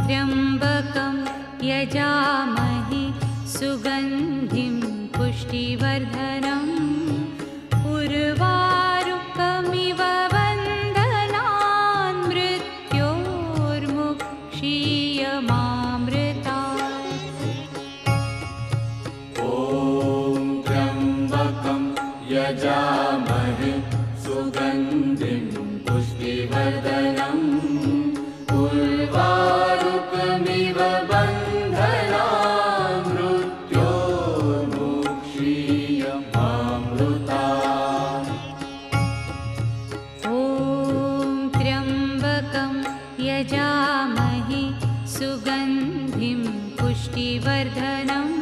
त्र्यम्बकं यजामहे सुगन्धिं पुष्टिवर्धनम् उर्वारुकमिव बन्धनान् मृत्योर्मुक्षीयमामृतात्। ॐ त्र्यम्बकं यजामहे सुगन्धिं पुष्टिवर्धनम् उर्वारुकमिव बन्धनान् मृत्योर्मुक्षीयमामृतात्। ॐ त्र्यम्बकं यजामहे सुगन्धिं पुष्टिवर्धनम्